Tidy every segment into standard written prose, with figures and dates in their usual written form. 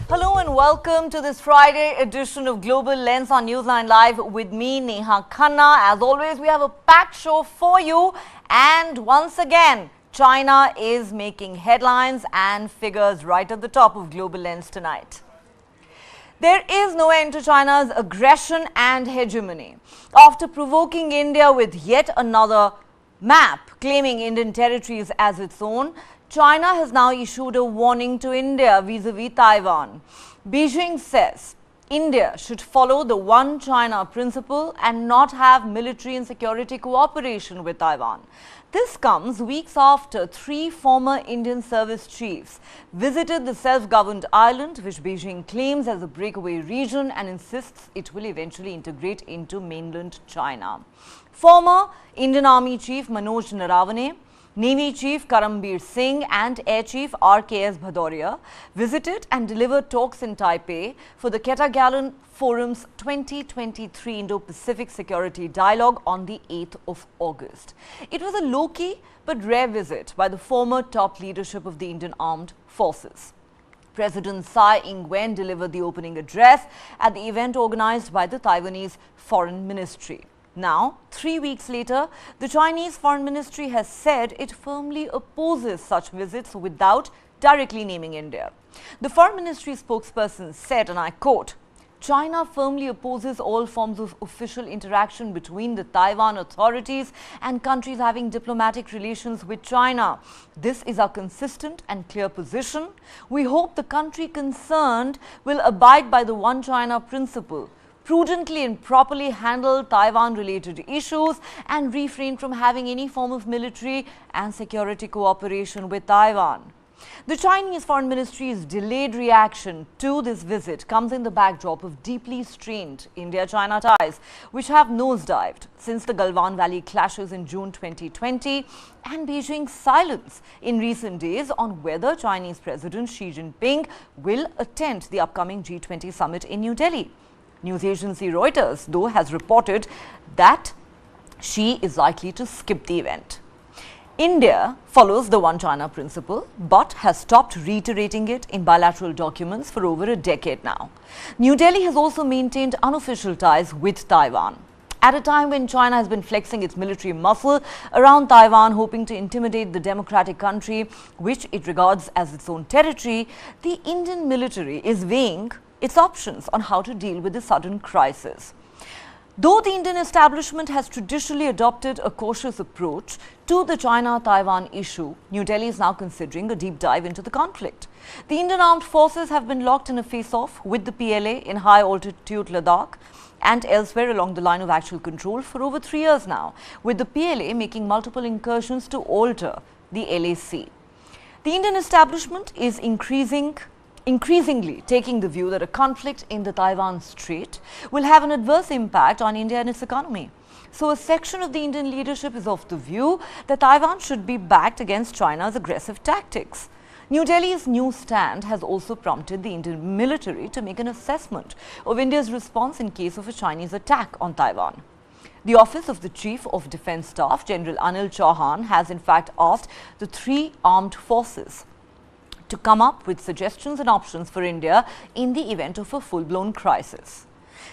Hello and welcome to this Friday edition of Global Lens on News9 Live with me, Neha Khanna. As always, we have a packed show for you, and once again, China is making headlines and figures right at the top of Global Lens tonight. There is no end to China's aggression and hegemony. After provoking India with yet another map claiming Indian territories as its own, China has now issued a warning to India vis-a-vis Taiwan. Beijing says India should follow the One China principle and not have military and security cooperation with Taiwan. This comes weeks after three former Indian service chiefs visited the self-governed island, which Beijing claims as a breakaway region and insists it will eventually integrate into mainland China. Former Indian Army Chief Manoj Naravane, Navy Chief Karambir Singh and Air Chief RKS Bhadauria visited and delivered talks in Taipei for the Ketagalan Forum's 2023 Indo-Pacific Security Dialogue on the 8th of August. It was a low-key but rare visit by the former top leadership of the Indian Armed Forces. President Tsai Ing-wen delivered the opening address at the event organized by the Taiwanese Foreign Ministry. Now, 3 weeks later, the Chinese Foreign Ministry has said it firmly opposes such visits without directly naming India. The Foreign Ministry spokesperson said, and I quote, "China firmly opposes all forms of official interaction between the Taiwan authorities and countries having diplomatic relations with China. This is our consistent and clear position. We hope the country concerned will abide by the One China principle, prudently and properly handle Taiwan-related issues, and refrain from having any form of military and security cooperation with Taiwan." The Chinese Foreign Ministry's delayed reaction to this visit comes in the backdrop of deeply strained India-China ties, which have nosedived since the Galwan Valley clashes in June 2020 and Beijing's silence in recent days on whether Chinese President Xi Jinping will attend the upcoming G20 summit in New Delhi. News agency Reuters, though, has reported that Xi is likely to skip the event. India follows the One China principle but has stopped reiterating it in bilateral documents for over a decade now. New Delhi has also maintained unofficial ties with Taiwan. At a time when China has been flexing its military muscle around Taiwan, hoping to intimidate the democratic country, which it regards as its own territory, the Indian military is weighing its options on how to deal with the sudden crisis. Though the Indian establishment has traditionally adopted a cautious approach to the China-Taiwan issue, New Delhi is now considering a deep dive into the conflict. The Indian armed forces have been locked in a face-off with the PLA in high-altitude Ladakh and elsewhere along the line of actual control for over 3 years now, with the PLA making multiple incursions to alter the LAC. The Indian establishment is increasingly taking the view that a conflict in the Taiwan Strait will have an adverse impact on India and its economy. So a section of the Indian leadership is of the view that Taiwan should be backed against China's aggressive tactics. New Delhi's new stand has also prompted the Indian military to make an assessment of India's response in case of a Chinese attack on Taiwan. The Office of the Chief of Defence Staff, General Anil Chauhan, has in fact asked the three armed forces to come up with suggestions and options for India in the event of a full-blown crisis.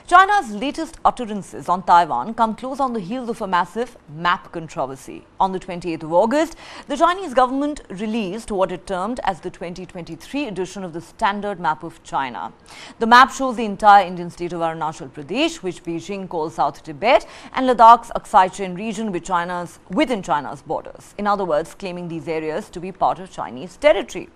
China's latest utterances on Taiwan come close on the heels of a massive map controversy. On the 28th of August, the Chinese government released what it termed as the 2023 edition of the Standard Map of China. The map shows the entire Indian state of Arunachal Pradesh, which Beijing calls South Tibet, and Ladakh's Aksai Chin region within China's borders. In other words, claiming these areas to be part of Chinese territory.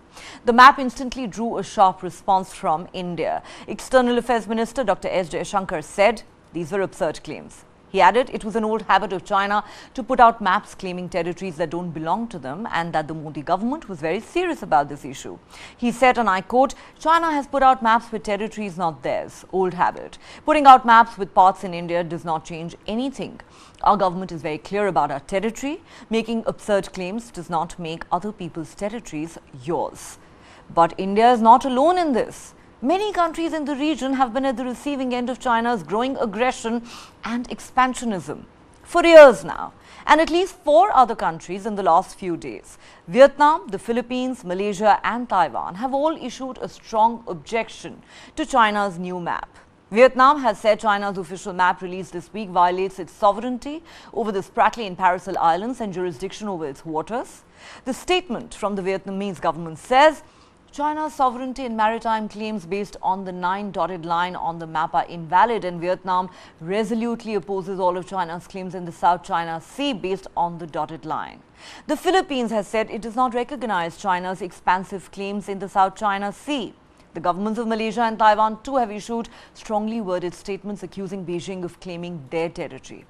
The map instantly drew a sharp response from India. External Affairs Minister Dr. S. Jaishankar said these were absurd claims. He added it was an old habit of China to put out maps claiming territories that don't belong to them, and that the Modi government was very serious about this issue. He said, and I quote, "China has put out maps with territories not theirs. Old habit. Putting out maps with parts in India does not change anything. Our government is very clear about our territory. Making absurd claims does not make other people's territories yours." But India is not alone in this. Many countries in the region have been at the receiving end of China's growing aggression and expansionism for years now. and at least 4 other countries in the last few days. Vietnam, the Philippines, Malaysia and Taiwan have all issued a strong objection to China's new map. Vietnam has said China's official map released this week violates its sovereignty over the Spratly and Paracel Islands and jurisdiction over its waters. The statement from the Vietnamese government says China's sovereignty and maritime claims based on the 9 dotted line on the map are invalid, and Vietnam resolutely opposes all of China's claims in the South China Sea based on the dotted line. The Philippines has said it does not recognize China's expansive claims in the South China Sea. The governments of Malaysia and Taiwan too have issued strongly worded statements accusing Beijing of claiming their territory.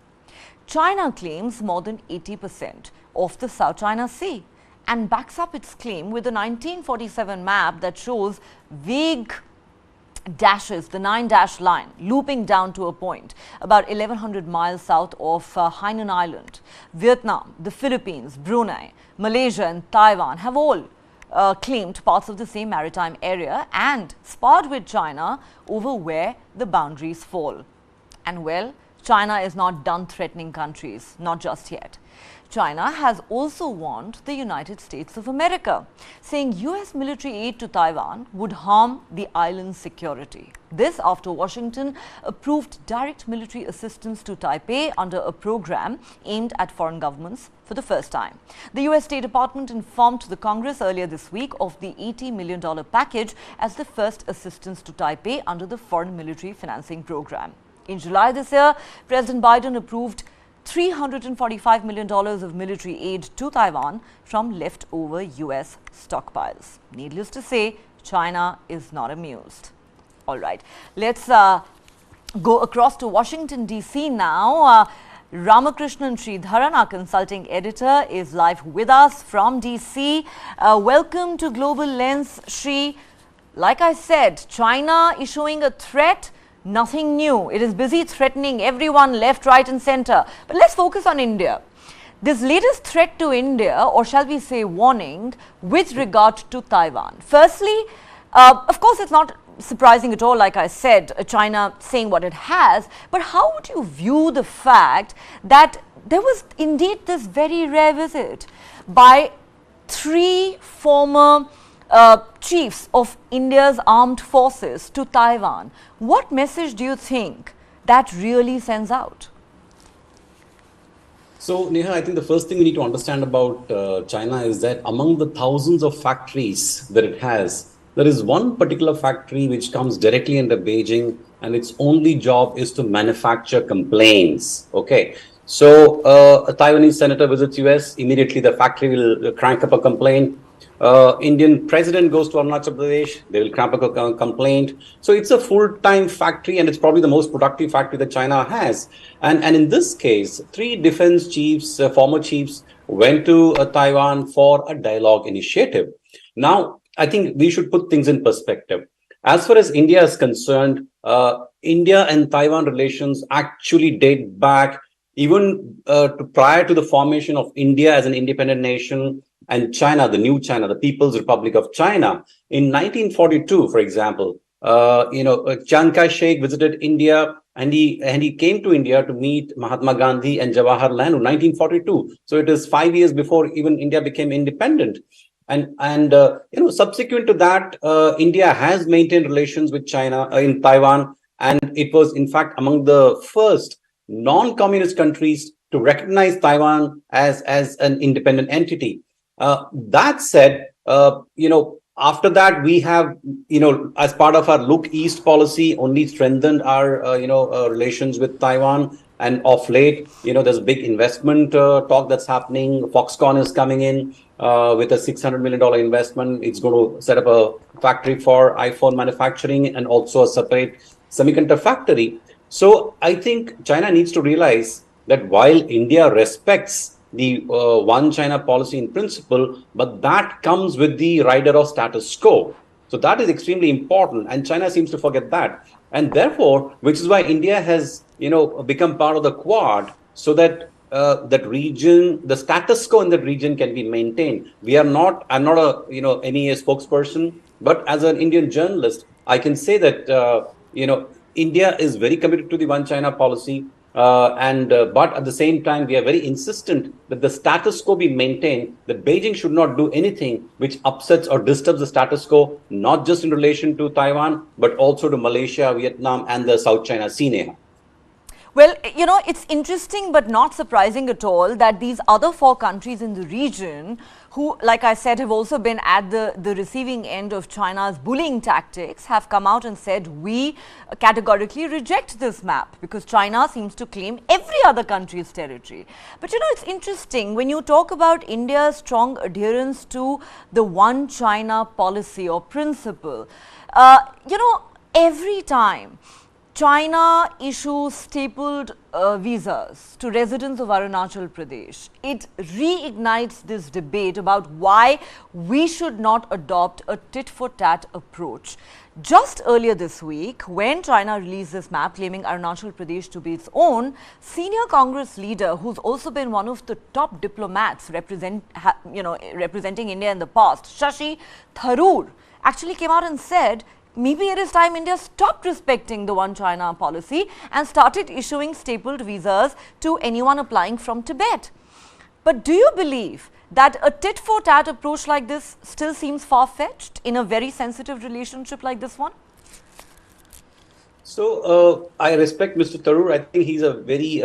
China claims more than 80% of the South China Sea and backs up its claim with a 1947 map that shows vague dashes, the 9-dash line, looping down to a point about 1100 miles south of Hainan Island. Vietnam, the Philippines, Brunei, Malaysia and Taiwan have all claimed parts of the same maritime area and sparred with China over where the boundaries fall. And well, China is not done threatening countries, not just yet. China has also warned the United States of America, saying US military aid to Taiwan would harm the island's security. This after Washington approved direct military assistance to Taipei under a program aimed at foreign governments for the first time. The US State Department informed the Congress earlier this week of the $80 million package as the first assistance to Taipei under the Foreign Military Financing Program. In July this year, President Biden approved $345 million of military aid to Taiwan from leftover US stockpiles. Needless to say, China is not amused. All right, let's go across to Washington, D.C. now. Ramakrishnan Sridharan, our consulting editor, is live with us from D.C. Welcome to Global Lens, Shri. Like I said, China is showing a threat. Nothing new. It is busy threatening everyone left, right and center. But let's focus on India. This latest threat to India, or shall we say warning, with regard to Taiwan. Firstly, of course, it's not surprising at all, like I said, China saying what it has. But how would you view the fact that there was indeed this very rare visit by 3 former chiefs of India's armed forces to Taiwan? What message do you think that really sends out? So, Neha, I think the first thing we need to understand about China is that among the thousands of factories that it has, there is one particular factory which comes directly under Beijing, and its only job is to manufacture complaints. Okay. So, a Taiwanese senator visits US, immediately the factory will crank up a complaint. Indian president goes to Arunachal Pradesh, they will crank up a complaint. So it's a full-time factory, and it's probably the most productive factory that China has. And in this case, 3 defense chiefs, former chiefs, went to Taiwan for a dialogue initiative. Now, I think we should put things in perspective. As far as India is concerned, India and Taiwan relations actually date back even prior to the formation of India as an independent nation, and China, the new China, the People's Republic of China. In 1942, for example, Chiang Kai-shek visited India, and he came to India to meet Mahatma Gandhi and Jawaharlal Nehru, 1942. So it is 5 years before even India became independent. And subsequent to that, India has maintained relations with China in Taiwan, and it was in fact among the first non-communist countries to recognize Taiwan as an independent entity. That said, after that, we have, as part of our Look East policy, only strengthened our, relations with Taiwan. And of late, there's a big investment talk that's happening. Foxconn is coming in with a $600 million investment. It's going to set up a factory for iPhone manufacturing and also a separate semiconductor factory. So I think China needs to realize that while India respects the one China policy in principle, but that comes with the rider of status quo. So that is extremely important, and China seems to forget that. And therefore, which is why India has, become part of the Quad, so that that region, the status quo in that region can be maintained. I'm not a, NEA spokesperson, but as an Indian journalist, I can say that, India is very committed to the one China policy. But at the same time, we are very insistent that the status quo be maintained, that Beijing should not do anything which upsets or disturbs the status quo, not just in relation to Taiwan, but also to Malaysia, Vietnam, and the South China Sea. Neha. Well, you know, it's interesting but not surprising at all that these other 4 countries in the region who, like I said, have also been at the receiving end of China's bullying tactics have come out and said we categorically reject this map because China seems to claim every other country's territory. But you know, it's interesting when you talk about India's strong adherence to the one China policy or principle, you know, every time China issues stapled visas to residents of Arunachal Pradesh, it reignites this debate about why we should not adopt a tit-for-tat approach. Just earlier this week, when China released this map claiming Arunachal Pradesh to be its own, senior Congress leader who's also been one of the top diplomats representing India in the past, Shashi Tharoor, actually came out and said maybe it is time India stopped respecting the one China policy and started issuing stapled visas to anyone applying from Tibet. But do you believe that a tit-for-tat approach like this still seems far-fetched in a very sensitive relationship like this one? So I respect Mr. Tharoor. I think he's a very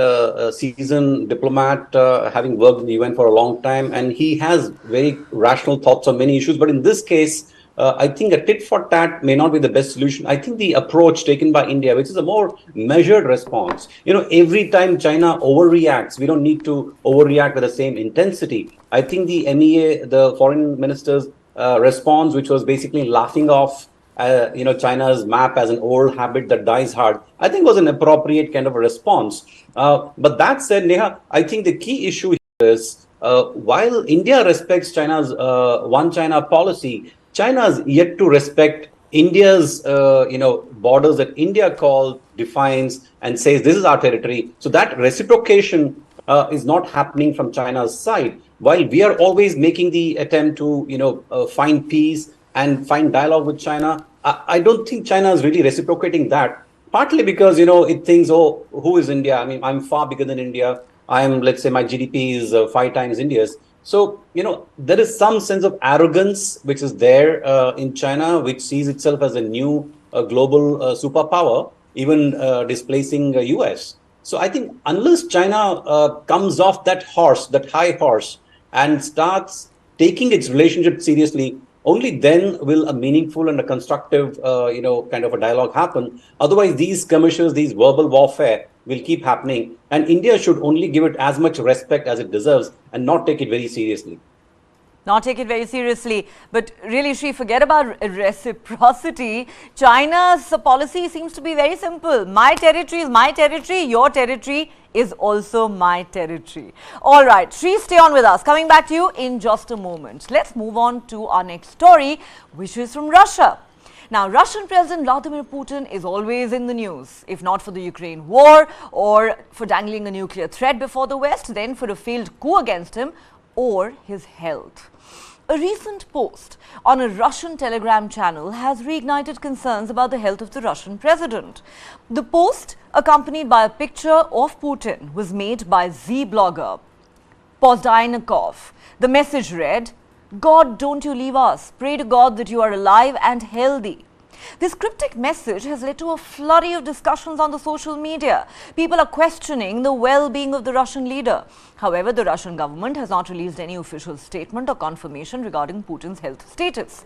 seasoned diplomat, having worked in the UN for a long time, and he has very rational thoughts on many issues. But in this case, I think a tit-for-tat may not be the best solution. I think the approach taken by India, which is a more measured response, you know, every time China overreacts, we don't need to overreact with the same intensity. I think the MEA, the foreign minister's response, which was basically laughing off, China's map as an old habit that dies hard, I think was an appropriate kind of a response. But that said, Neha, I think the key issue here is while India respects China's one China policy, China is yet to respect India's, borders that India defines and says this is our territory. So that reciprocation is not happening from China's side. While we are always making the attempt to, find peace and find dialogue with China, I don't think China is really reciprocating that. Partly because, it thinks, oh, who is India? I mean, I'm far bigger than India. Let's say my GDP is 5 times India's. So, there is some sense of arrogance which is there in China, which sees itself as a new global superpower, even displacing the US. So I think unless China comes off that horse, that high horse, and starts taking its relationship seriously, only then will a meaningful and a constructive, kind of a dialogue happen. Otherwise, these skirmishes, these verbal warfare will keep happening. And India should only give it as much respect as it deserves and not take it very seriously. Not take it very seriously. But really, Shri, forget about reciprocity. China's policy seems to be very simple. My territory is my territory. Your territory is also my territory. All right, Shri, stay on with us. Coming back to you in just a moment. Let's move on to our next story, which is from Russia. Now, Russian President Vladimir Putin is always in the news, if not for the Ukraine war or for dangling a nuclear threat before the West, then for a failed coup against him or his health. A recent post on a Russian Telegram channel has reignited concerns about the health of the Russian president. The post, accompanied by a picture of Putin, was made by Z blogger Pozdainikov. The message read, "God, don't you leave us. Pray to God that you are alive and healthy." This cryptic message has led to a flurry of discussions on the social media. People are questioning the well-being of the Russian leader. However, the Russian government has not released any official statement or confirmation regarding Putin's health status.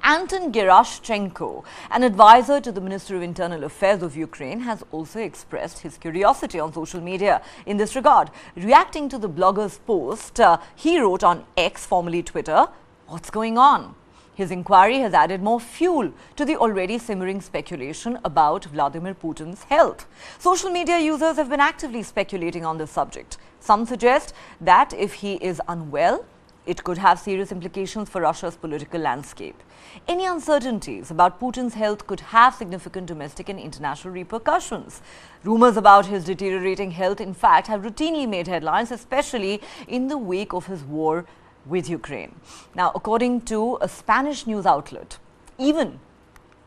Anton Gerashchenko, an advisor to the Minister of Internal Affairs of Ukraine, has also expressed his curiosity on social media in this regard. Reacting to the blogger's post, he wrote on X, formerly Twitter, "What's going on?" His inquiry has added more fuel to the already simmering speculation about Vladimir Putin's health. Social media users have been actively speculating on this subject. Some suggest that if he is unwell, it could have serious implications for Russia's political landscape. Any uncertainties about Putin's health could have significant domestic and international repercussions. Rumors about his deteriorating health, in fact, have routinely made headlines, especially in the wake of his war with Ukraine. Now, according to a Spanish news outlet, even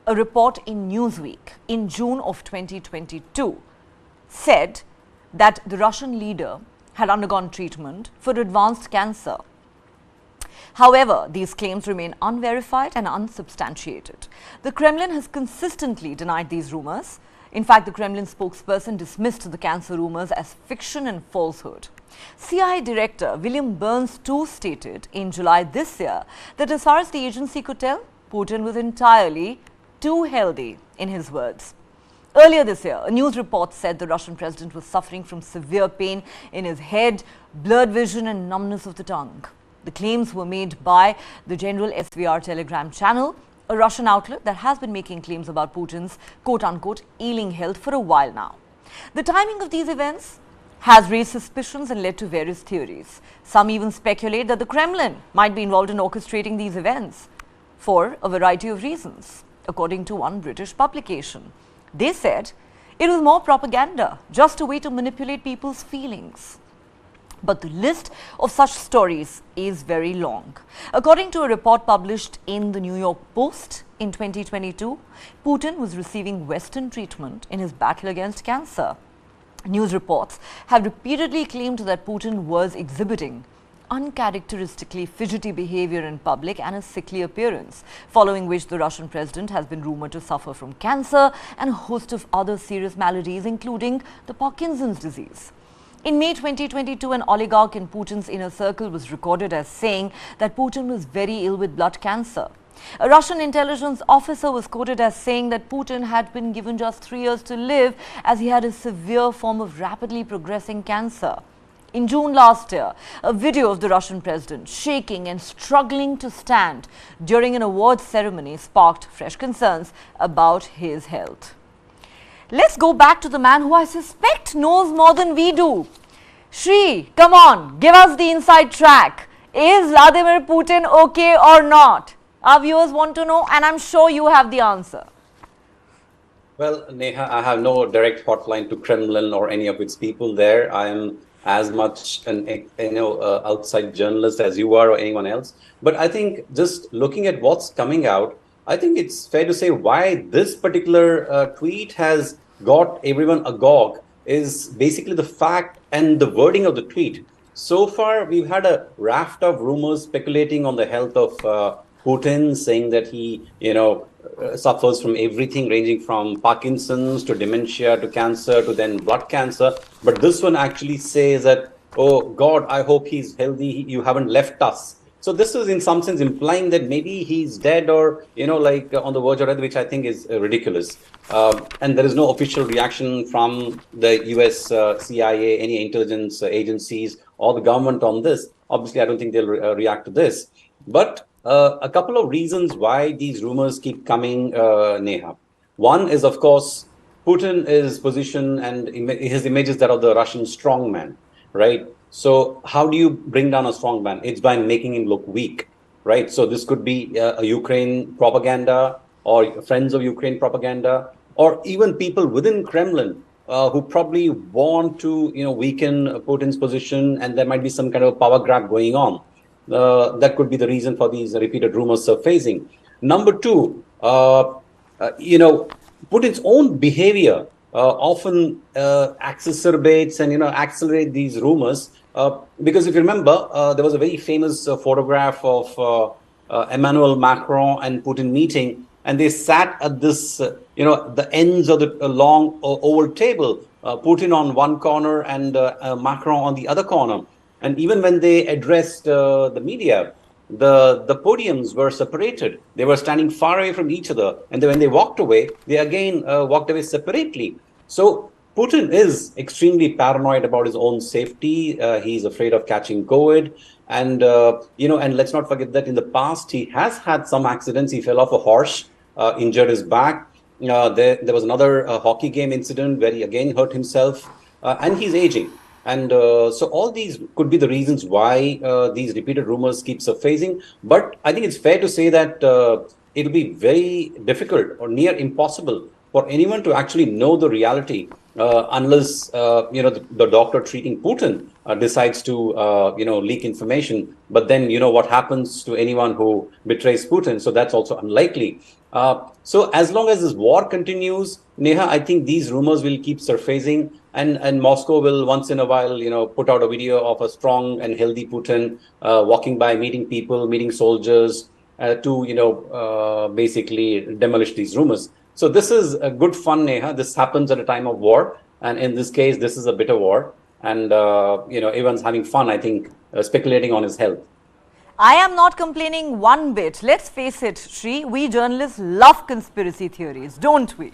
a report in Newsweek in June of 2022 said that the Russian leader had undergone treatment for advanced cancer. However, these claims remain unverified and unsubstantiated. The Kremlin has consistently denied these rumors. In fact, the Kremlin spokesperson dismissed the cancer rumors as fiction and falsehood. CIA Director William Burns too stated in July this year that as far as the agency could tell, Putin was entirely too healthy, in his words. Earlier this year, a news report said the Russian president was suffering from severe pain in his head, blurred vision and numbness of the tongue. The claims were made by the General SVR Telegram channel, a Russian outlet that has been making claims about Putin's quote-unquote ailing health for a while now. The timing of these events has raised suspicions and led to various theories. Some even speculate that the Kremlin might be involved in orchestrating these events for a variety of reasons, according to one British publication. They said it was more propaganda, just a way to manipulate people's feelings. But the list of such stories is very long. According to a report published in the New York Post in 2022, Putin was receiving Western treatment in his battle against cancer. News reports have repeatedly claimed that Putin was exhibiting uncharacteristically fidgety behavior in public and a sickly appearance, following which the Russian president has been rumored to suffer from cancer and a host of other serious maladies, including the Parkinson's disease. In May 2022, an oligarch in Putin's inner circle was recorded as saying that Putin was very ill with blood cancer. A Russian intelligence officer was quoted as saying that Putin had been given just 3 years to live as he had a severe form of rapidly progressing cancer. In June last year, a video of the Russian president shaking and struggling to stand during an awards ceremony sparked fresh concerns about his health. Let's go back to the man who I suspect knows more than we do. Shri, come on, give us the inside track. Is Vladimir Putin okay or not? Our viewers want to know, and I'm sure you have the answer. Well, Neha, I have no direct hotline to Kremlin or any of its people there. I am as much an outside journalist as you are or anyone else. But I think just looking at what's coming out, I think it's fair to say why this particular tweet has got everyone agog is basically the fact and the wording of the tweet. So far, we've had a raft of rumors speculating on the health of Putin, saying that he, suffers from everything ranging from Parkinson's to dementia to cancer to then blood cancer. But this one actually says that, oh God, I hope he's healthy. You haven't left us. So this is in some sense implying that maybe he's dead or, on the verge of death, which I think is ridiculous. And there is no official reaction from the US CIA, any intelligence agencies or the government on this. Obviously, I don't think they'll react to this. But a couple of reasons why these rumors keep coming, Neha. One is, of course, Putin's position and his image is that of the Russian strongman, right? So how do you bring down a strongman? It's by making him look weak, right? So this could be a Ukraine propaganda or friends of Ukraine propaganda, or even people within Kremlin who probably want to, weaken Putin's position, and there might be some kind of power grab going on. That could be the reason for these repeated rumors surfacing. Number two, Putin's own behavior often exacerbates and accelerate these rumors because if you remember, there was a very famous photograph of Emmanuel Macron and Putin meeting, and they sat at this, the ends of the long oval table, Putin on one corner and Macron on the other corner. And even when they addressed the media, the podiums were separated. They were standing far away from each other. And then when they walked away, they again walked away separately. So Putin is extremely paranoid about his own safety. He's afraid of catching COVID. And, and let's not forget that in the past, he has had some accidents. He fell off a horse, injured his back. There was another hockey game incident where he again hurt himself. And he's aging. And so all these could be the reasons why these repeated rumors keep surfacing. But I think it's fair to say that it'll be very difficult or near impossible for anyone to actually know the reality unless the doctor treating Putin decides to leak information. But then what happens to anyone who betrays Putin? So that's also unlikely. So as long as this war continues, Neha, I think these rumors will keep surfacing, and Moscow will once in a while put out a video of a strong and healthy Putin walking by, meeting people, meeting soldiers to basically demolish these rumors. So this is a good fun, Neha. This happens at a time of war. And in this case, this is a bitter war. And, everyone's having fun, I think, speculating on his health. I am not complaining one bit. Let's face it, Shri, we journalists love conspiracy theories, don't we?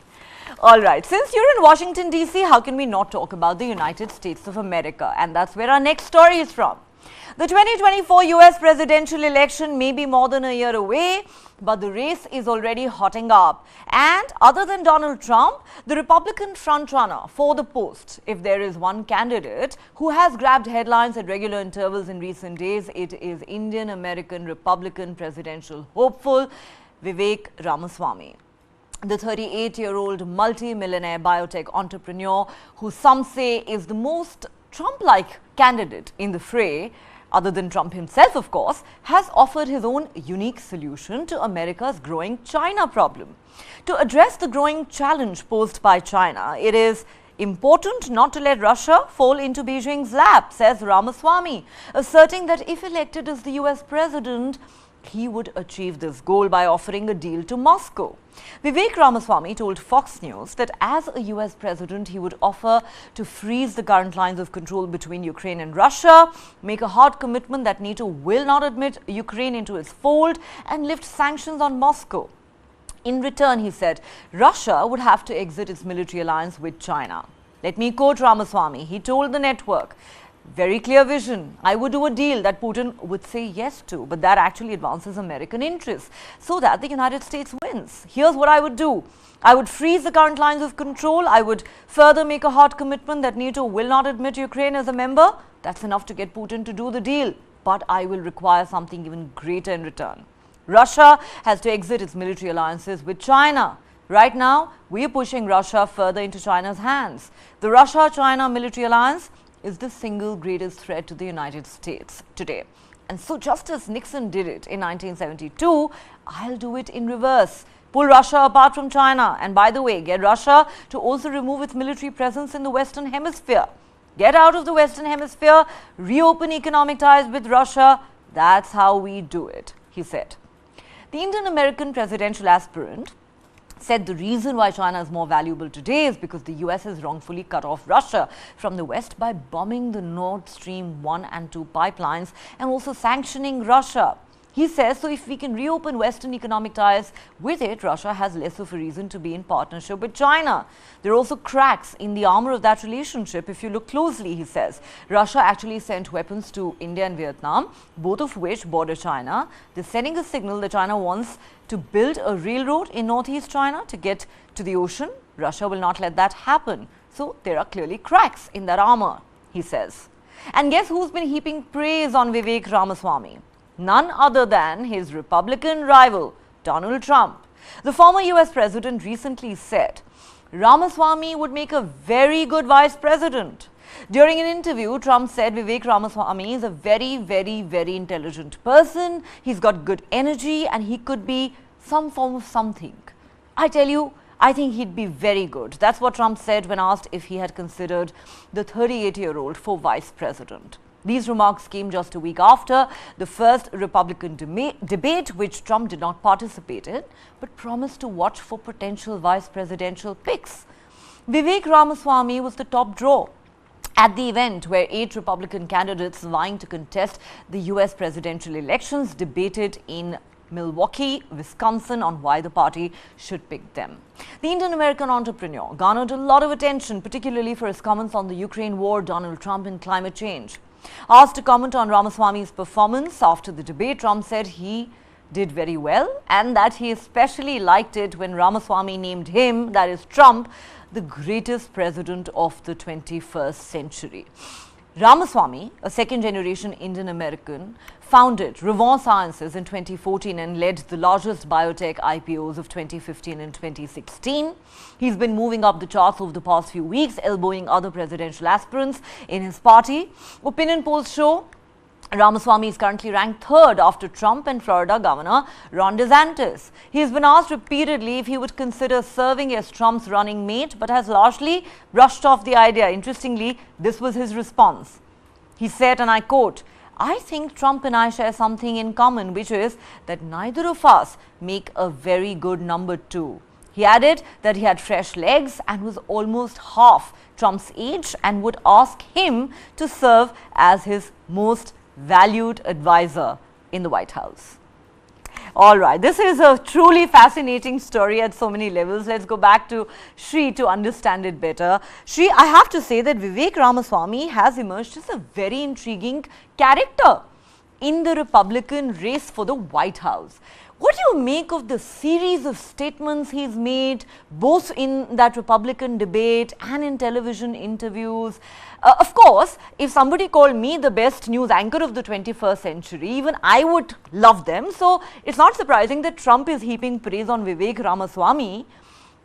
All right, since you're in Washington, D.C., how can we not talk about the United States of America? And that's where our next story is from. The 2024 US presidential election may be more than a year away, but the race is already hotting up. And other than Donald Trump, the Republican frontrunner for the post, if there is one candidate who has grabbed headlines at regular intervals in recent days, it is Indian-American Republican presidential hopeful Vivek Ramaswamy. The 38-year-old multi-millionaire biotech entrepreneur, who some say is the most Trump-like candidate in the fray, other than Trump himself, of course, has offered his own unique solution to America's growing China problem. To address the growing challenge posed by China, it is important not to let Russia fall into Beijing's lap, says Ramaswamy, asserting that if elected as the US president, he would achieve this goal by offering a deal to Moscow. Vivek Ramaswamy told Fox News that as a US president, he would offer to freeze the current lines of control between Ukraine and Russia, make a hard commitment that NATO will not admit Ukraine into its fold, and lift sanctions on Moscow. In return, he said, Russia would have to exit its military alliance with China. Let me quote Ramaswamy. He told the network, very clear vision. I would do a deal that Putin would say yes to, but that actually advances American interests so that the United States wins. Here's what I would do. I would freeze the current lines of control. I would further make a hard commitment that NATO will not admit Ukraine as a member. That's enough to get Putin to do the deal. But I will require something even greater in return. Russia has to exit its military alliances with China. Right now, we are pushing Russia further into China's hands. The Russia-China military alliance is the single greatest threat to the United States today. And so just as Nixon did it in 1972, I'll do it in reverse. Pull Russia apart from China. And by the way, get Russia to also remove its military presence in the Western Hemisphere. Get out of the Western Hemisphere, reopen economic ties with Russia. That's how we do it, he said. The Indian-American presidential aspirant said the reason why China is more valuable today is because the US has wrongfully cut off Russia from the West by bombing the Nord Stream 1 and 2 pipelines and also sanctioning Russia. He says, so if we can reopen Western economic ties with it, Russia has less of a reason to be in partnership with China. There are also cracks in the armor of that relationship. If you look closely, he says, Russia actually sent weapons to India and Vietnam, both of which border China. They're sending a signal that China wants to build a railroad in northeast China to get to the ocean. Russia will not let that happen. So there are clearly cracks in that armor, he says. And guess who's been heaping praise on Vivek Ramaswamy? None other than his Republican rival, Donald Trump. The former US president recently said Ramaswamy would make a very good vice president. During an interview, Trump said Vivek Ramaswamy is a very, very, very intelligent person. He's got good energy and he could be some form of something. I tell you, I think he'd be very good. That's what Trump said when asked if he had considered the 38-year-old for vice president. These remarks came just a week after the first Republican debate, which Trump did not participate in, but promised to watch for potential vice presidential picks. Vivek Ramaswamy was the top draw at the event, where 8 Republican candidates vying to contest the US presidential elections debated in Milwaukee, Wisconsin on why the party should pick them. The Indian-American entrepreneur garnered a lot of attention, particularly for his comments on the Ukraine war, Donald Trump and climate change. Asked to comment on Ramaswamy's performance after the debate, Trump said he did very well and that he especially liked it when Ramaswamy named him, that is Trump, the greatest president of the 21st century. Ramaswamy, a second-generation Indian American, founded Revon Sciences in 2014 and led the largest biotech IPOs of 2015 and 2016. He's been moving up the charts over the past few weeks, elbowing other presidential aspirants in his party. Opinion polls show Ramaswamy is currently ranked third after Trump and Florida Governor Ron DeSantis. He has been asked repeatedly if he would consider serving as Trump's running mate, but has largely brushed off the idea. Interestingly, this was his response. He said, and I quote, "I think Trump and I share something in common, which is that neither of us make a very good number two." He added that he had fresh legs and was almost half Trump's age and would ask him to serve as his most valued advisor in the White House. All right, this is a truly fascinating story at so many levels. Let's go back to Shri to understand it better. Shri, I have to say that Vivek Ramaswamy has emerged as a very intriguing character in the Republican race for the White House. What do you make of the series of statements he's made, both in that Republican debate and in television interviews? Of course, if somebody called me the best news anchor of the 21st century, even I would love them. So it's not surprising that Trump is heaping praise on Vivek Ramaswamy.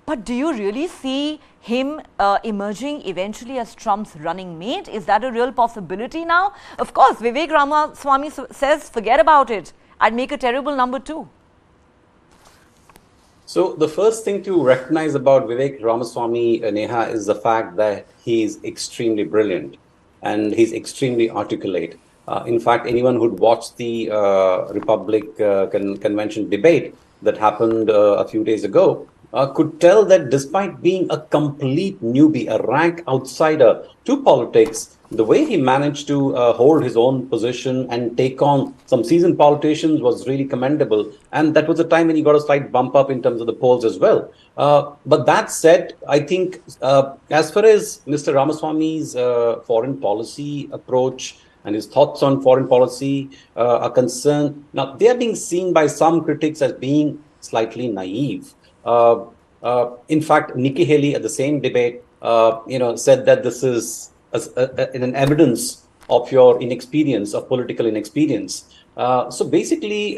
But do you really see him emerging eventually as Trump's running mate? Is that a real possibility now? Of course, Vivek Ramaswamy says, forget about it. I'd make a terrible number two. So the first thing to recognize about Vivek Ramaswamy, Neha, is the fact that he is extremely brilliant and he's extremely articulate. In fact, anyone who'd watched the Republic Convention debate that happened a few days ago could tell that despite being a complete newbie, a rank outsider to politics, the way he managed to hold his own position and take on some seasoned politicians was really commendable. And that was the time when he got a slight bump up in terms of the polls as well. But that said, I think as far as Mr. Ramaswamy's foreign policy approach and his thoughts on foreign policy are concerned, now they are being seen by some critics as being slightly naive. In fact, Nikki Haley at the same debate, said that this is an evidence of your inexperience, of political inexperience. So basically,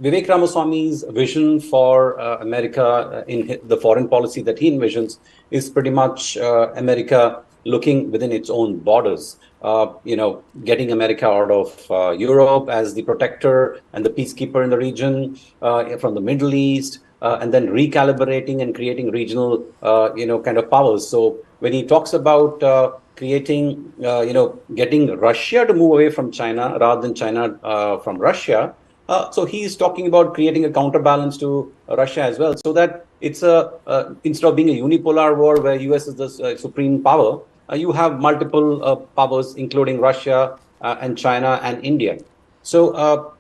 Vivek Ramaswamy's vision for America in the foreign policy that he envisions is pretty much America looking within its own borders. Getting America out of Europe as the protector and the peacekeeper in the region, from the Middle East, and then recalibrating and creating regional, kind of powers. So when he talks about creating, getting Russia to move away from China rather than China from Russia, so he's talking about creating a counterbalance to Russia as well, so that it's instead of being a unipolar war where US is the supreme power, you have multiple powers, including Russia and China and India. So,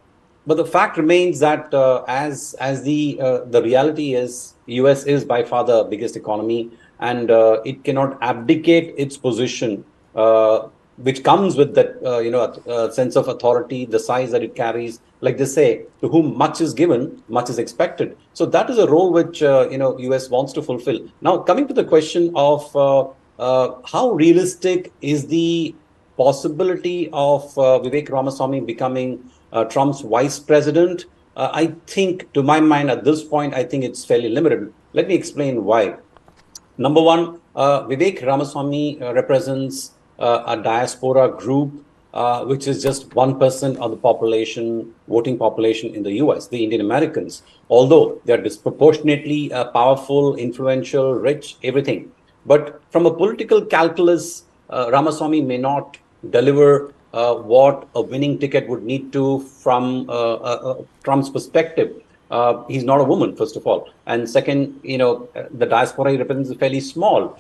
but the fact remains that as the reality is, US is by far the biggest economy, and it cannot abdicate its position, which comes with that sense of authority, the size that it carries. Like they say, to whom much is given, much is expected. So that is a role which US wants to fulfill. Now, coming to the question of how realistic is the possibility of Vivek Ramaswamy becoming Trump's vice president? I think, to my mind, at this point, I think it's fairly limited. Let me explain why. Number one, Vivek Ramaswamy represents a diaspora group, which is just 1% of the population, voting population in the US, the Indian Americans, although they are disproportionately powerful, influential, rich, everything. But from a political calculus, Ramaswamy may not deliver what a winning ticket would need to from Trump's perspective. He's not a woman, first of all. And second, the diaspora he represents is fairly small.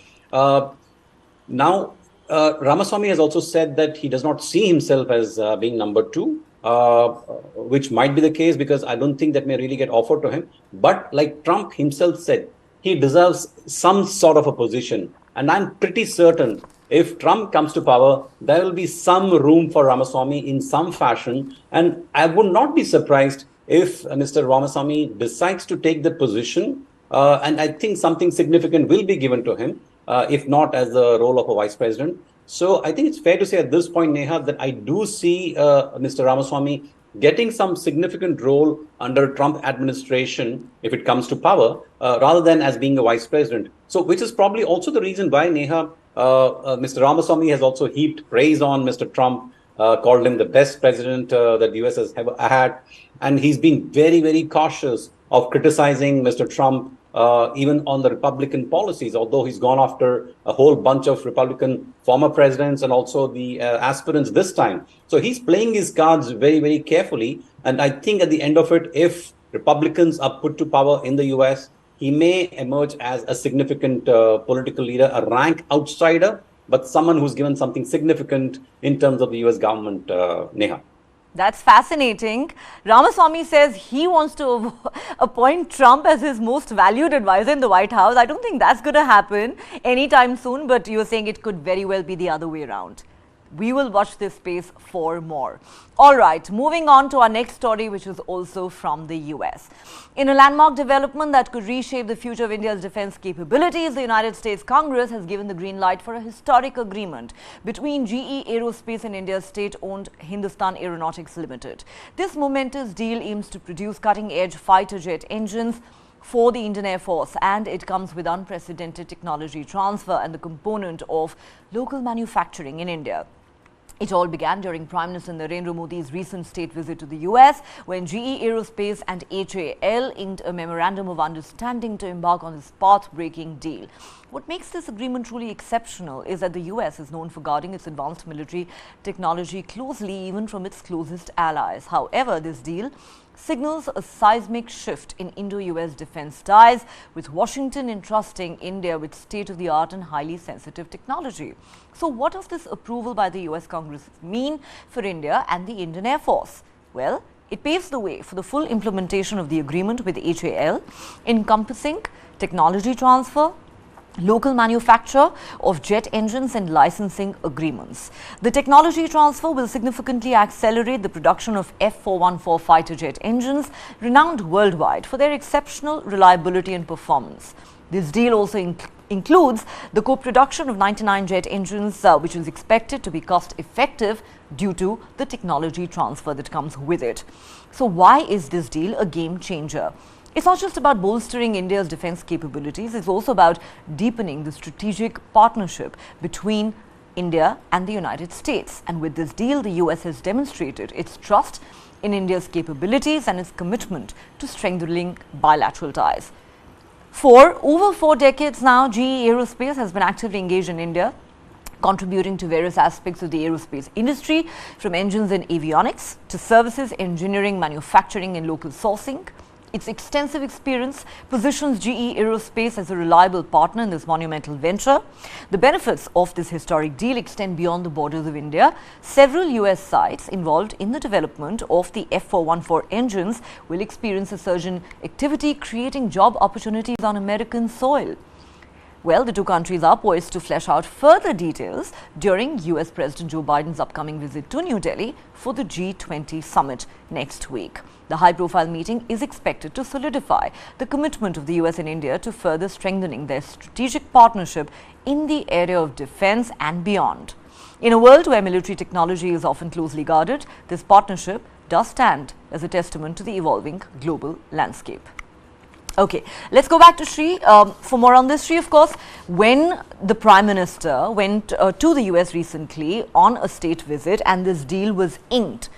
Now, Ramaswamy has also said that he does not see himself as being number two, which might be the case because I don't think that may really get offered to him. But like Trump himself said, he deserves some sort of a position. And I'm pretty certain if Trump comes to power, there will be some room for Ramaswamy in some fashion. And I would not be surprised if Mr. Ramaswamy decides to take that position. And I think something significant will be given to him, if not as the role of a vice president. So I think it's fair to say at this point, Neha, that I do see Mr. Ramaswamy getting some significant role under Trump administration if it comes to power, rather than as being a vice president. So, which is probably also the reason why, Neha, Mr. Ramaswamy has also heaped praise on Mr. Trump, called him the best president that the US has ever had. And he's been very, very cautious of criticizing Mr. Trump, even on the Republican policies, although he's gone after a whole bunch of Republican former presidents and also the aspirants this time. So he's playing his cards very, very carefully. And I think at the end of it, if Republicans are put to power in the US, he may emerge as a significant political leader, a rank outsider, but someone who's given something significant in terms of the US government, Neha. That's fascinating. Ramaswamy says he wants to appoint Trump as his most valued advisor in the White House. I don't think that's going to happen anytime soon, but you're saying it could very well be the other way around. We will watch this space for more. All right, moving on to our next story, which is also from the US. In a landmark development that could reshape the future of India's defense capabilities, the United States Congress has given the green light for a historic agreement between GE Aerospace and India's state-owned Hindustan Aeronautics Limited. This momentous deal aims to produce cutting-edge fighter jet engines for the Indian Air Force, and it comes with unprecedented technology transfer and the component of local manufacturing in India. It all began during Prime Minister Narendra Modi's recent state visit to the US, when GE Aerospace and HAL inked a memorandum of understanding to embark on this path-breaking deal. What makes this agreement truly exceptional is that the US is known for guarding its advanced military technology closely, even from its closest allies. However, this deal signals a seismic shift in Indo-US defense ties, with Washington entrusting India with state-of-the-art and highly sensitive technology. So what does this approval by the US Congress mean for India and the Indian Air Force? Well, it paves the way for the full implementation of the agreement with HAL, encompassing technology transfer, local manufacture of jet engines and licensing agreements. The technology transfer will significantly accelerate the production of F414 fighter jet engines, renowned worldwide for their exceptional reliability and performance. This deal also includes the co-production of 99 jet engines, which is expected to be cost-effective due to the technology transfer that comes with it. So why is this deal a game changer? It's not just about bolstering India's defense capabilities, it's also about deepening the strategic partnership between India and the United States. And with this deal, the US has demonstrated its trust in India's capabilities and its commitment to strengthening bilateral ties. For over 4 decades now, GE Aerospace has been actively engaged in India, contributing to various aspects of the aerospace industry, from engines and avionics to services, engineering, manufacturing and local sourcing. Its extensive experience positions GE Aerospace as a reliable partner in this monumental venture. The benefits of this historic deal extend beyond the borders of India. Several US sites involved in the development of the F414 engines will experience a surge in activity, creating job opportunities on American soil. Well, the two countries are poised to flesh out further details during US President Joe Biden's upcoming visit to New Delhi for the G20 summit next week. The high-profile meeting is expected to solidify the commitment of the US and India to further strengthening their strategic partnership in the area of defense and beyond. In a world where military technology is often closely guarded, this partnership does stand as a testament to the evolving global landscape. Okay, let's go back to Shri for more on this. Shri, of course, when the Prime Minister went to the US recently on a state visit and this deal was inked,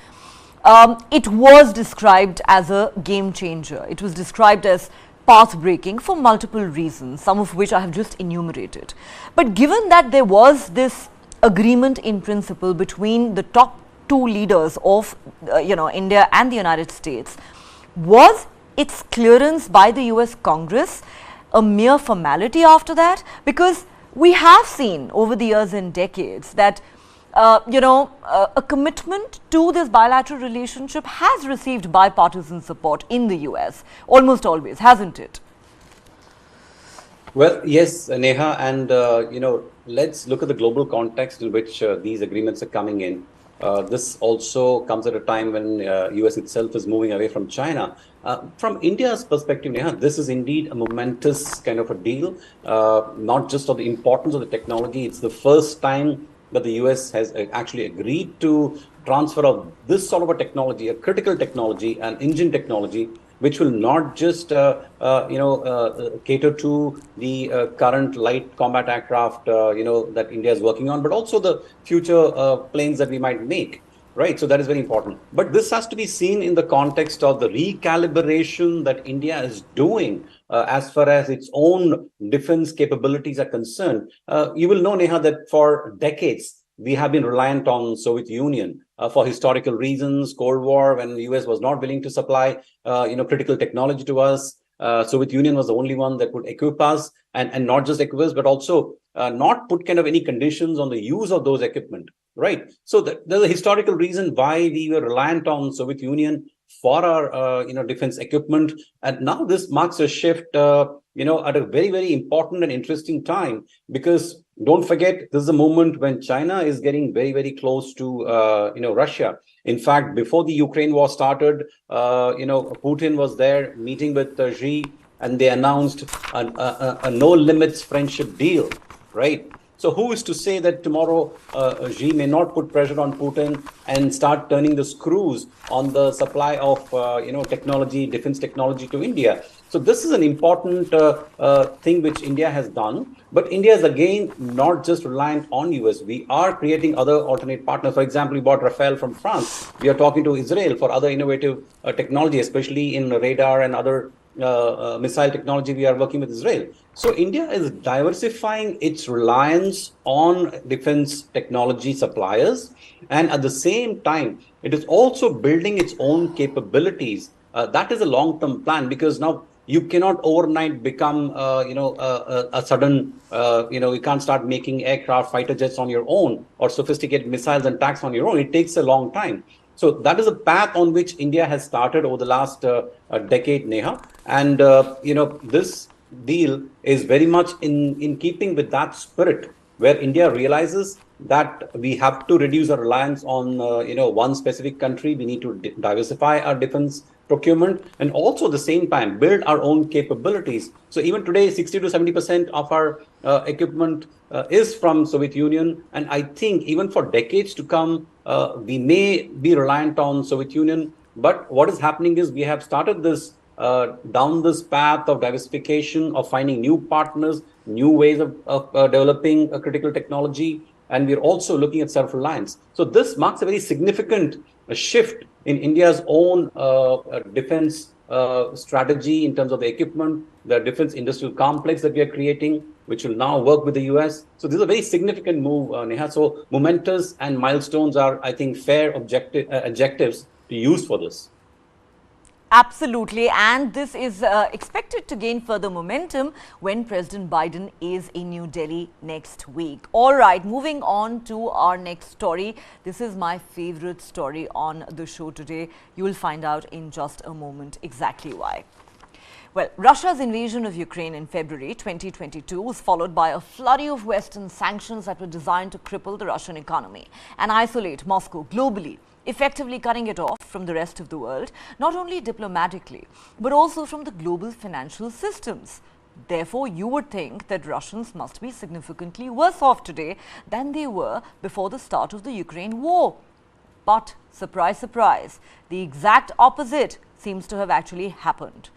it was described as a game changer. It was described as path-breaking for multiple reasons, some of which I have just enumerated. But given that there was this agreement in principle between the top two leaders of India and the United States, was its clearance by the US Congress a mere formality after that? Because we have seen over the years and decades that a commitment to this bilateral relationship has received bipartisan support in the US, almost always, hasn't it? Well, yes, Neha, and let's look at the global context in which these agreements are coming in. This also comes at a time when US itself is moving away from China. From India's perspective, Neha, this is indeed a momentous kind of a deal, not just of the importance of the technology. It's the first time that the US has actually agreed to transfer of this sort of a technology, a critical technology, an engine technology, which will not just cater to the current light combat aircraft that India is working on, but also the future planes that we might make. Right. So that is very important. But this has to be seen in the context of the recalibration that India is doing as far as its own defense capabilities are concerned. You will know, Neha, that for decades, we have been reliant on Soviet Union for historical reasons, Cold War, when the US was not willing to supply, critical technology to us. Soviet Union was the only one that could equip us, and not just equip us, but also not put kind of any conditions on the use of those equipment. Right. So there's a historical reason why we were reliant on Soviet Union for our defense equipment, and now this marks a shift at a very, very important and interesting time, because don't forget, this is a moment when China is getting very, very close to Russia. In fact, before the Ukraine war started, Putin was there meeting with Xi, and they announced a no limits friendship deal, right? So who is to say that tomorrow Xi may not put pressure on Putin and start turning the screws on the supply of technology, defense technology to India? So this is an important thing which India has done. But India is again not just reliant on US. We are creating other alternate partners. For example, we bought Rafale from France. We are talking to Israel for other innovative technology, especially in radar and other missile technology. We are working with Israel. So India is diversifying its reliance on defense technology suppliers, and at the same time, it is also building its own capabilities. That is a long-term plan, because now you cannot overnight become, a sudden, you can't start making aircraft, fighter jets on your own, or sophisticated missiles and tanks on your own. It takes a long time. So that is a path on which India has started over the last decade, Neha. And, this deal is very much in keeping with that spirit, where India realizes that we have to reduce our reliance on, one specific country. We need to diversify our defense procurement, and also at the same time build our own capabilities. So even today, 60 to 70% of our equipment is from Soviet Union. And I think even for decades to come, we may be reliant on Soviet Union. But what is happening is we have started this down this path of diversification, of finding new partners, new ways of developing a critical technology. And we're also looking at self-reliance. So this marks a very significant shift in India's own defense strategy in terms of the equipment, the defense industrial complex that we are creating, which will now work with the US. So this is a very significant move, Neha. So momentous and milestones are, I think, fair adjectives to use for this. Absolutely, and this is expected to gain further momentum when President Biden is in New Delhi next week. All right, moving on to our next story. This is my favorite story on the show today. You will find out in just a moment exactly why. Well, Russia's invasion of Ukraine in February 2022 was followed by a flurry of Western sanctions that were designed to cripple the Russian economy and isolate Moscow globally, effectively cutting it off from the rest of the world, not only diplomatically, but also from the global financial systems. Therefore, you would think that Russians must be significantly worse off today than they were before the start of the Ukraine war. But, surprise, surprise, the exact opposite seems to have actually happened.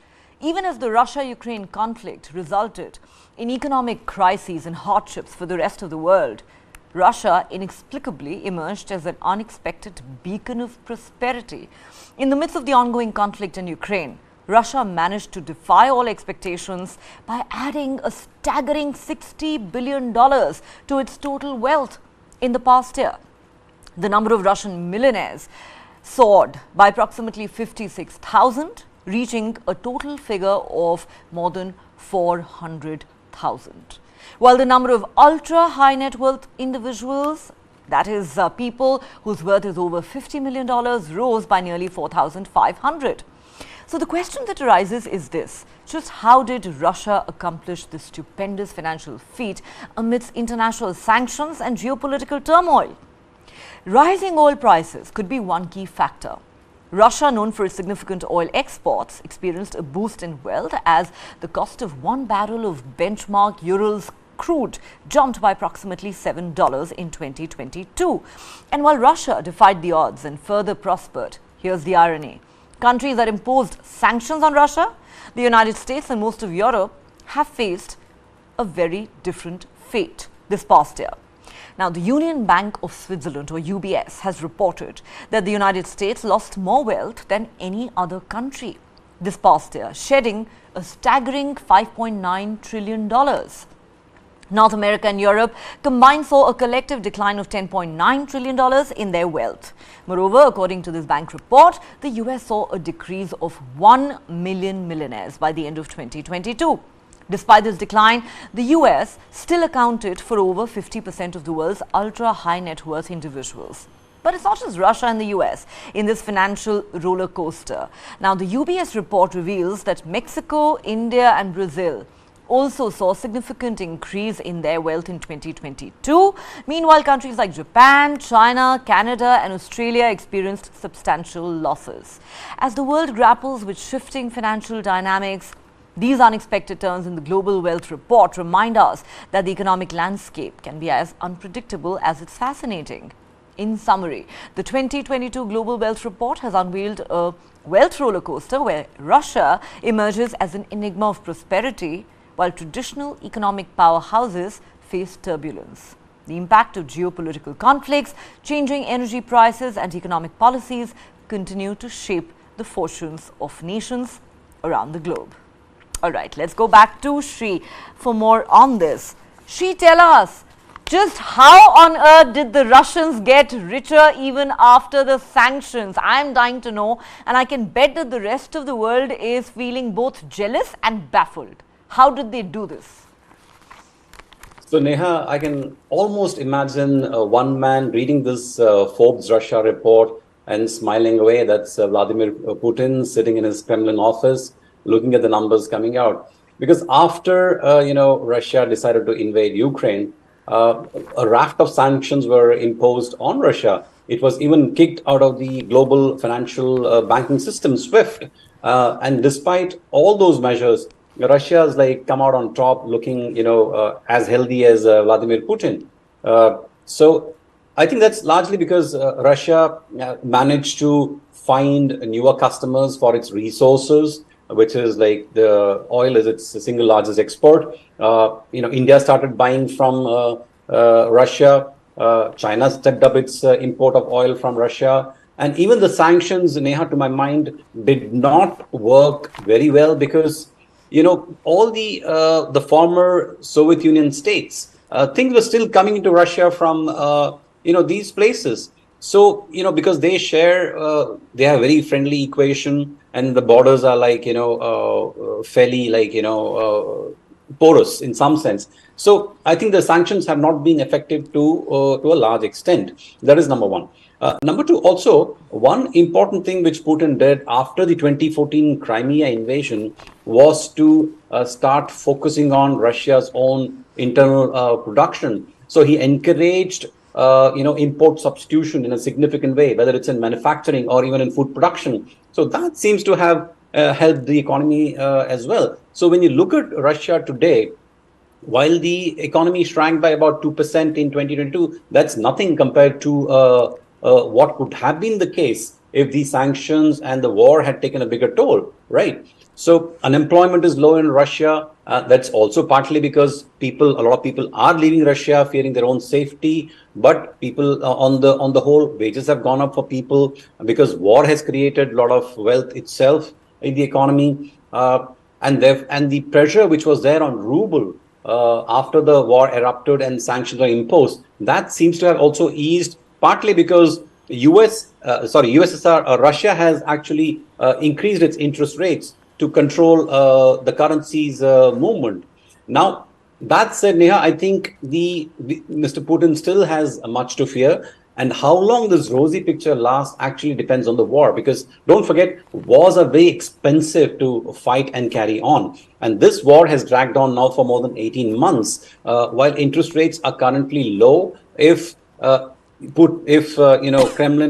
Even as the Russia-Ukraine conflict resulted in economic crises and hardships for the rest of the world, Russia inexplicably emerged as an unexpected beacon of prosperity. In the midst of the ongoing conflict in Ukraine, Russia managed to defy all expectations by adding a staggering $60 billion to its total wealth in the past year. The number of Russian millionaires soared by approximately 56,000, reaching a total figure of more than 400,000. While the number of ultra-high net worth individuals, that is people whose worth is over $50 million, rose by nearly 4,500. So the question that arises is this: just how did Russia accomplish this stupendous financial feat amidst international sanctions and geopolitical turmoil? Rising oil prices could be one key factor. Russia, known for its significant oil exports, experienced a boost in wealth as the cost of one barrel of benchmark Urals crude jumped by approximately $7 in 2022. And while Russia defied the odds and further prospered, here's the irony. Countries that imposed sanctions on Russia, the United States and most of Europe, have faced a very different fate this past year. Now, the Union Bank of Switzerland, or UBS, has reported that the United States lost more wealth than any other country this past year, shedding a staggering $5.9 trillion. North America and Europe combined saw a collective decline of $10.9 trillion in their wealth. Moreover, according to this bank report, the US saw a decrease of 1 million millionaires by the end of 2022. Despite this decline, the US still accounted for over 50% of the world's ultra-high net worth individuals. But it's not just Russia and the US in this financial roller coaster. Now, the UBS report reveals that Mexico, India and Brazil also saw a significant increase in their wealth in 2022. Meanwhile, countries like Japan, China, Canada and Australia experienced substantial losses. As the world grapples with shifting financial dynamics, these unexpected turns in the Global Wealth Report remind us that the economic landscape can be as unpredictable as it's fascinating. In summary, the 2022 Global Wealth Report has unveiled a wealth roller coaster where Russia emerges as an enigma of prosperity, while traditional economic powerhouses face turbulence. The impact of geopolitical conflicts, changing energy prices and economic policies continue to shape the fortunes of nations around the globe. All right, let's go back to Shri for more on this. Shri, tell us, just how on earth did the Russians get richer even after the sanctions? I'm dying to know, and I can bet that the rest of the world is feeling both jealous and baffled. How did they do this? So Neha, I can almost imagine one man reading this Forbes Russia report and smiling away. That's Vladimir Putin sitting in his Kremlin office, looking at the numbers coming out. Because after, Russia decided to invade Ukraine, a raft of sanctions were imposed on Russia. It was even kicked out of the global financial banking system, SWIFT. And despite all those measures, Russia has come out on top, looking, as healthy as Vladimir Putin. So I think that's largely because Russia managed to find newer customers for its resources, which is the oil is its single largest export. India started buying from Russia. China stepped up its import of oil from Russia. And even the sanctions, Neha, to my mind, did not work very well because, all the former Soviet Union states, things were still coming into Russia from, these places. So, because they share, they have very friendly equation, and the borders are fairly porous in some sense. So I think the sanctions have not been effective to a large extent. That is number one. Number two, also, one important thing which Putin did after the 2014 Crimea invasion was to start focusing on Russia's own internal production. So he encouraged import substitution in a significant way, whether it's in manufacturing or even in food production. So that seems to have helped the economy as well. So when you look at Russia today, while the economy shrank by about 2% in 2022, that's nothing compared to what could have been the case if the sanctions and the war had taken a bigger toll, right? So unemployment is low in Russia. That's also partly because a lot of people are leaving Russia, fearing their own safety. But people, on the whole, wages have gone up for people because war has created a lot of wealth itself in the economy, and the pressure which was there on ruble after the war erupted and sanctions were imposed, that seems to have also eased, partly because Russia has actually increased its interest rates to control the currency's movement. Now, that said, Neha, I think Mr. Putin still has much to fear. And how long this rosy picture lasts actually depends on the war, because don't forget, wars are very expensive to fight and carry on. And this war has dragged on now for more than 18 months, while interest rates are currently low. If Kremlin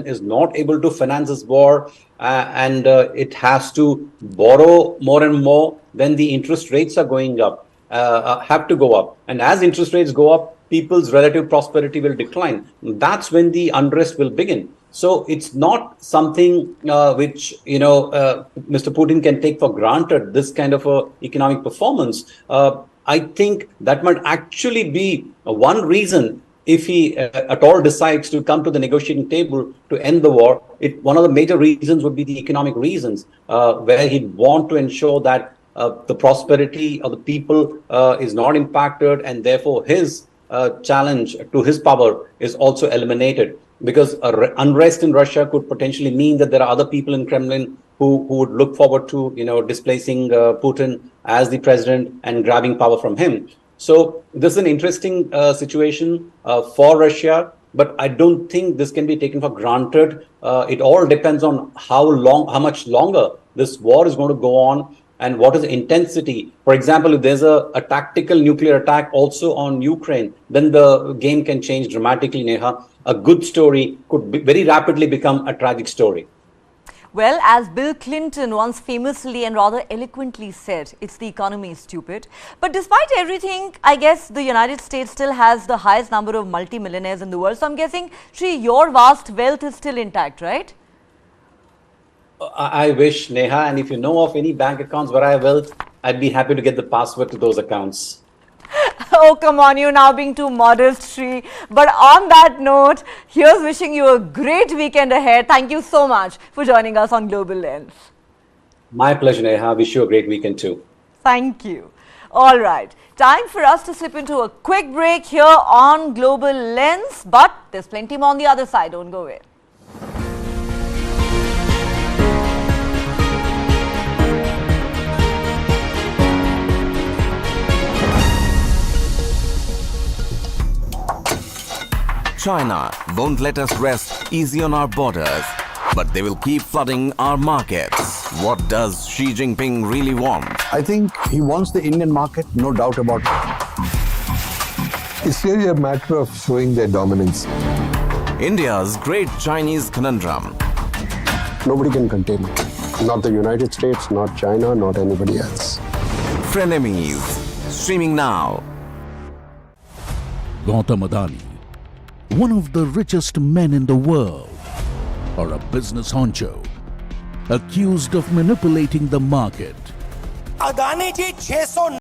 is not able to finance this war and it has to borrow more and more, then the interest rates are going up. have to go up. And as interest rates go up, people's relative prosperity will decline. That's when the unrest will begin. So it's not something which, Mr. Putin can take for granted, this kind of economic performance. I think that might actually be one reason if he at all decides to come to the negotiating table to end the war. One of the major reasons would be the economic reasons, where he'd want to ensure that the prosperity of the people is not impacted, and therefore his challenge to his power is also eliminated. Because unrest in Russia could potentially mean that there are other people in Kremlin who would look forward to, displacing Putin as the president and grabbing power from him. So this is an interesting situation for Russia, but I don't think this can be taken for granted. It all depends on how much longer this war is going to go on, and what is the intensity. For example, if there's a tactical nuclear attack also on Ukraine, then the game can change dramatically, Neha. A good story could very rapidly become a tragic story. Well, as Bill Clinton once famously and rather eloquently said, it's the economy, stupid. But despite everything, I guess the United States still has the highest number of multimillionaires in the world. So I'm guessing, Shri, your vast wealth is still intact, right? I wish, Neha, and if you know of any bank accounts where I have wealth, I'd be happy to get the password to those accounts. Oh, come on, you're now being too modest, Shri. But on that note, here's wishing you a great weekend ahead. Thank you so much for joining us on Global Lens. My pleasure, Neha. Wish you a great weekend too. Thank you. All right, time for us to slip into a quick break here on Global Lens. But there's plenty more on the other side. Don't go away. China won't let us rest easy on our borders, but they will keep flooding our markets. What does Xi Jinping really want? I think he wants the Indian market, no doubt about it. It's really a matter of showing their dominance. India's great Chinese conundrum. Nobody can contain it. Not the United States, not China, not anybody else. Frenemies. Streaming now. Gautam Adani, one of the richest men in the world, or a business honcho, accused of manipulating the market. Adani ji 600